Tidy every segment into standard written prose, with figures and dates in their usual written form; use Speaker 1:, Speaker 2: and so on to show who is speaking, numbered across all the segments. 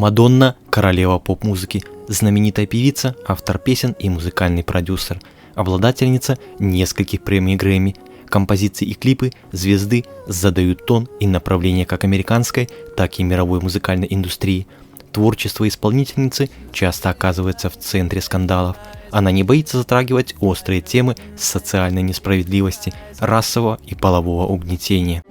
Speaker 1: Мадонна – королева поп-музыки, знаменитая певица, автор песен и музыкальный продюсер, обладательница нескольких премий Грэмми. Композиции и клипы звезды задают тон и направление как американской, так и мировой музыкальной индустрии. Творчество исполнительницы часто оказывается в центре скандалов. Она не боится затрагивать острые темы социальной несправедливости, расового и полового угнетения.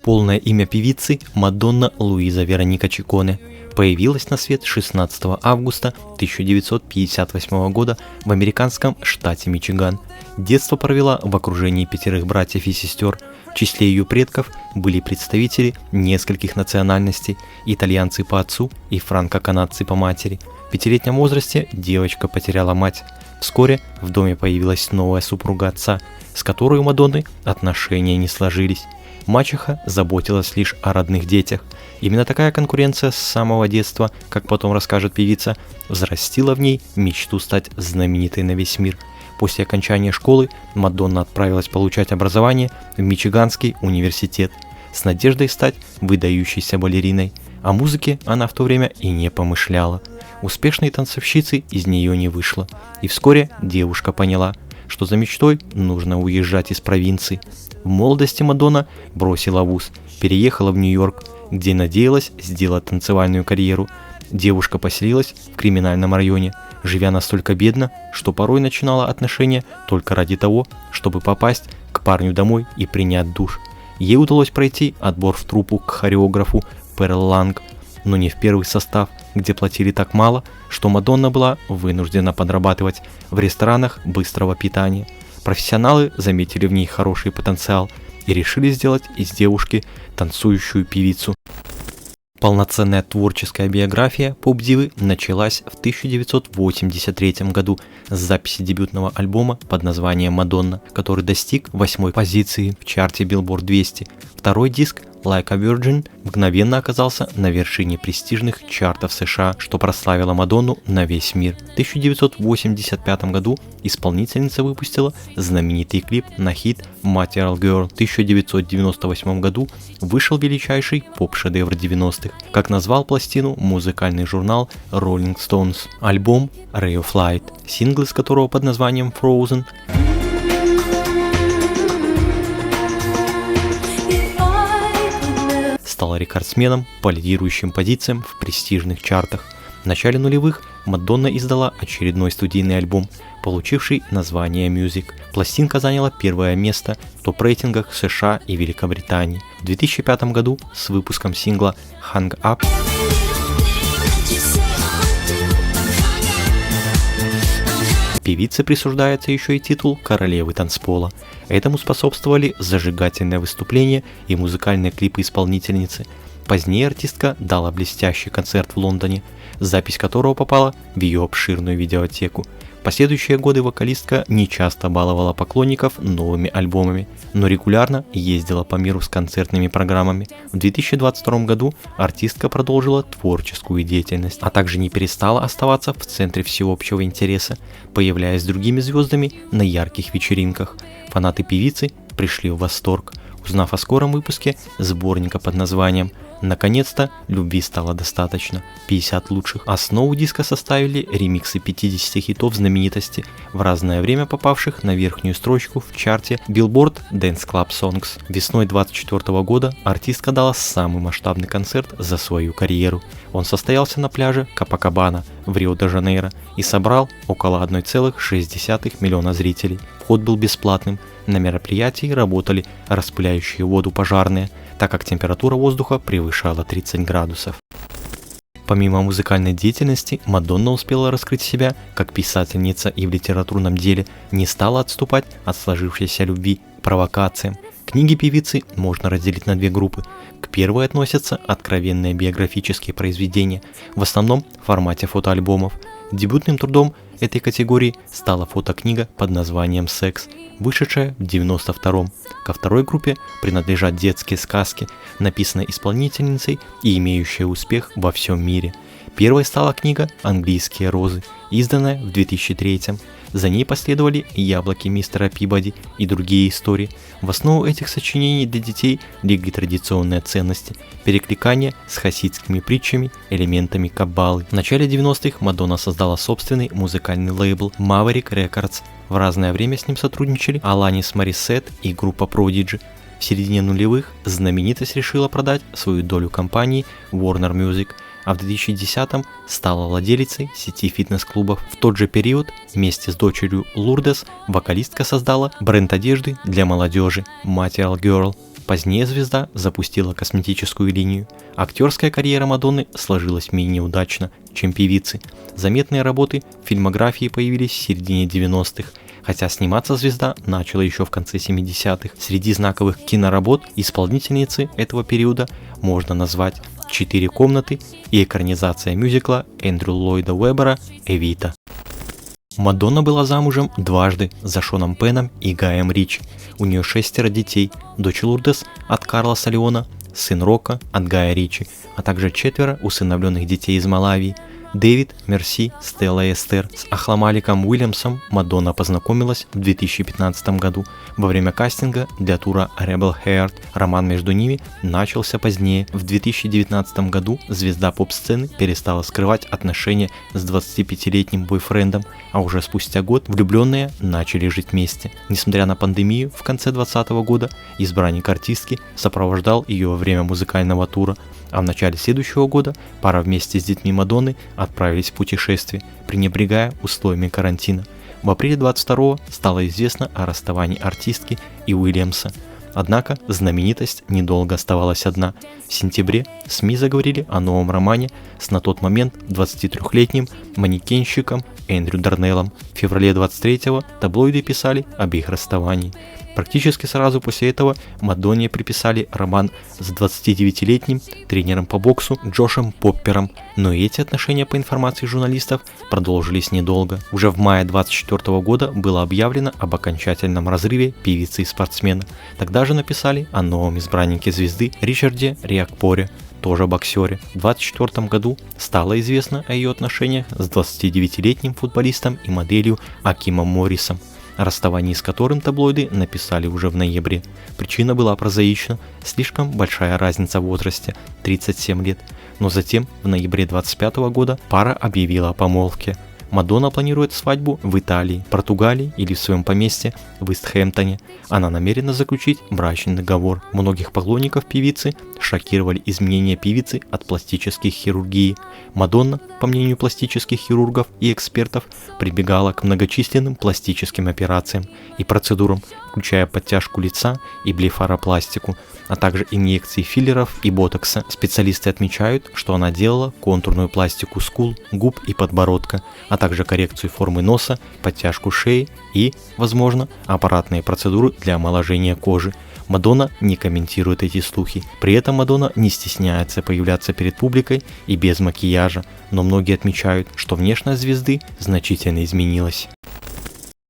Speaker 1: Полное имя певицы – Мадонна Луиза Вероника Чиконе. Появилась на свет 16 августа 1958 года в американском штате Мичиган. Детство провела в окружении 5 братьев и сестер. В числе ее предков были представители нескольких национальностей – итальянцы по отцу и франко-канадцы по матери. В 5-летнем возрасте девочка потеряла мать. Вскоре в доме появилась новая супруга отца, с которой у Мадонны отношения не сложились. Мачеха заботилась лишь о родных детях. Именно такая конкуренция с самого детства, как потом расскажет певица, взрастила в ней мечту стать знаменитой на весь мир. После окончания школы Мадонна отправилась получать образование в Мичиганский университет с надеждой стать выдающейся балериной. О музыке она в то время и не помышляла. Успешной танцовщицей из нее не вышло. И вскоре девушка поняла, что за мечтой нужно уезжать из провинции. В молодости Мадонна бросила вуз, переехала в Нью-Йорк, где надеялась сделать танцевальную карьеру. Девушка поселилась в криминальном районе, живя настолько бедно, что порой начинала отношения только ради того, чтобы попасть к парню домой и принять душ. Ей удалось пройти отбор в труппу к хореографу Перл Ланг, но не в первый состав, где платили так мало, что Мадонна была вынуждена подрабатывать в ресторанах быстрого питания. Профессионалы заметили в ней хороший потенциал и решили сделать из девушки танцующую певицу. Полноценная творческая биография поп-дивы началась в 1983 году с записи дебютного альбома под названием «Мадонна», который достиг 8-й позиции в чарте Billboard 200. Второй диск «Like a Virgin» мгновенно оказался на вершине престижных чартов США, что прославило Мадонну на весь мир. В 1985 году исполнительница выпустила знаменитый клип на хит «Material Girl». В 1998 году вышел величайший поп-шедевр 90-х, как назвал пластину музыкальный журнал Rolling Stones, альбом «Ray of Light», сингл из которого под названием «Frozen» стал рекордсменом по лидирующим позициям в престижных чартах. В начале нулевых Мадонна издала очередной студийный альбом, получивший название Music. Пластинка заняла первое место в топ-рейтингах США и Великобритании. В 2005 году с выпуском сингла Hang Up певице присуждается еще и титул королевы танцпола. Этому способствовали зажигательное выступление и музыкальные клипы исполнительницы. Позднее артистка дала блестящий концерт в Лондоне, запись которого попала в ее обширную видеотеку. В последующие годы вокалистка нечасто баловала поклонников новыми альбомами, но регулярно ездила по миру с концертными программами. В 2022 году артистка продолжила творческую деятельность, а также не перестала оставаться в центре всеобщего интереса, появляясь с другими звездами на ярких вечеринках. Фанаты певицы пришли в восторг, узнав о скором выпуске сборника под названием «Наконец-то любви стало достаточно. 50 лучших». Основу диска составили ремиксы 50 хитов знаменитости, в разное время попавших на верхнюю строчку в чарте Billboard Dance Club Songs. Весной 2024 года артистка дала самый масштабный концерт за свою карьеру. Он состоялся на пляже Копакабана в Рио-де-Жанейро и собрал около 1,6 миллиона зрителей. Вход был бесплатным. На мероприятии работали распыляющие воду пожарные, так как температура воздуха превышала 30 градусов. Помимо музыкальной деятельности, Мадонна успела раскрыть себя как писательница и в литературном деле не стала отступать от сложившейся любви к провокациям. Книги певицы можно разделить на две группы. К первой относятся откровенные биографические произведения, в основном в формате фотоальбомов. Дебютным трудом этой категории стала фотокнига под названием «Секс», вышедшая в 1992-м. Ко второй группе принадлежат детские сказки, написанные исполнительницей и имеющие успех во всем мире. Первой стала книга «Английские розы», изданная в 2003-м. За ней последовали «Яблоки мистера Пибоди» и другие истории. В основу этих сочинений для детей легли традиционные ценности, перекликания с хасидскими притчами, элементами каббалы. В начале 90-х Мадонна создала собственный музыкальный лейбл Maverick Records. В разное время с ним сотрудничали Alanis Morissette и группа Prodigy. В середине нулевых знаменитость решила продать свою долю компании Warner Music, а в 2010-м стала владелицей сети фитнес-клубов. В тот же период вместе с дочерью Лурдес вокалистка создала бренд одежды для молодежи Material Girl. Позднее звезда запустила косметическую линию. Актерская карьера Мадонны сложилась менее удачно, чем певицы. Заметные работы в фильмографии появились в середине 90-х, хотя сниматься звезда начала еще в конце 70-х. Среди знаковых киноработ исполнительницы этого периода можно назвать «Четыре комнаты» и экранизация мюзикла Эндрю Ллойда Уэббера «Эвита». Мадонна была замужем дважды за Шоном Пеном и Гаем Ричи. У нее 6 детей, дочь Лурдес от Карлоса Леона, сын Рока от Гая Ричи, а также 4 усыновленных детей из Малавии. Дэвид, Мерси, Стелла и Эстер. С Ахламаликом Уильямсом Мадонна познакомилась в 2015 году во время кастинга для тура Rebel Heart. Роман между ними начался позднее. В 2019 году звезда поп-сцены перестала скрывать отношения с 25-летним бойфрендом, а уже спустя год влюбленные начали жить вместе. Несмотря на пандемию в конце 2020 года, избранник артистки сопровождал ее во время музыкального тура, а в начале следующего года пара вместе с детьми Мадонны отправились в путешествие, пренебрегая условиями карантина. В апреле 22-го стало известно о расставании артистки и Уильямса. Однако знаменитость недолго оставалась одна. В сентябре СМИ заговорили о новом романе с на тот момент 23-летним манекенщиком Эндрю Дарнеллом. В феврале 23-го таблоиды писали об их расставании. Практически сразу после этого Мадонне приписали роман с 29-летним тренером по боксу Джошем Поппером, но и эти отношения, по информации журналистов, продолжились недолго. Уже в мае 24 года было объявлено об окончательном разрыве певицы и спортсмена. Тогда же написали о новом избраннике звезды Ричарде Риакпоре, тоже боксере. В 24 году стало известно о ее отношениях с 29-летним футболистом и моделью Акимом Моррисом, о расставании с которым таблоиды написали уже в ноябре. Причина была прозаична: слишком большая разница в возрасте – 37 лет. Но затем, в ноябре 25 года, пара объявила о помолвке. Мадонна планирует свадьбу в Италии, Португалии или в своем поместье в Истхэмптоне. Она намерена заключить брачный договор. Многих поклонников певицы шокировали изменения певицы от пластической хирургии. Мадонна, по мнению пластических хирургов и экспертов, прибегала к многочисленным пластическим операциям и процедурам, включая подтяжку лица и блефаропластику, а также инъекции филлеров и ботокса. Специалисты отмечают, что она делала контурную пластику скул, губ и подбородка, а также коррекцию формы носа, подтяжку шеи и, возможно, аппаратные процедуры для омоложения кожи. Мадонна не комментирует эти слухи. При этом Мадонна не стесняется появляться перед публикой и без макияжа, но многие отмечают, что внешность звезды значительно изменилась.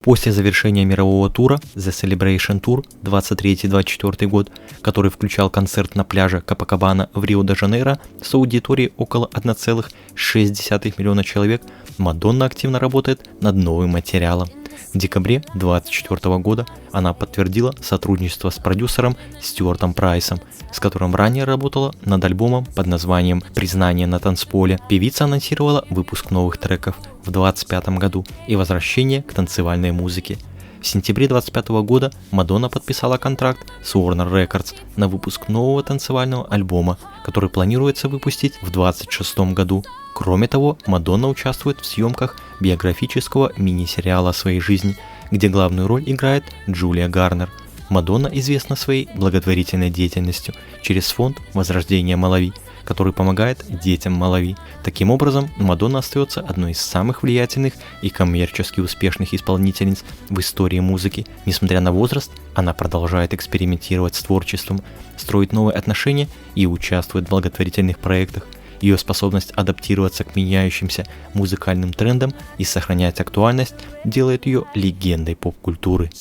Speaker 1: После завершения мирового тура The Celebration Tour 23-24 год, который включал концерт на пляже Копакабана в Рио-де-Жанейро с аудиторией около 1,6 миллиона человек, Мадонна активно работает над новым материалом. В декабре 2024 года она подтвердила сотрудничество с продюсером Стюартом Прайсом, с которым ранее работала над альбомом под названием «Признание на танцполе». Певица анонсировала выпуск новых треков в 2025 году и возвращение к танцевальной музыке. В сентябре 2025 года Мадонна подписала контракт с Warner Records на выпуск нового танцевального альбома, который планируется выпустить в 2026 году. Кроме того, Мадонна участвует в съемках биографического мини-сериала о своей жизни, где главную роль играет Джулия Гарнер. Мадонна известна своей благотворительной деятельностью через фонд Возрождение Малави, который помогает детям Малави. Таким образом, Мадонна остается одной из самых влиятельных и коммерчески успешных исполнительниц в истории музыки. Несмотря на возраст, она продолжает экспериментировать с творчеством, строить новые отношения и участвует в благотворительных проектах. Ее способность адаптироваться к меняющимся музыкальным трендам и сохранять актуальность делает ее легендой поп-культуры.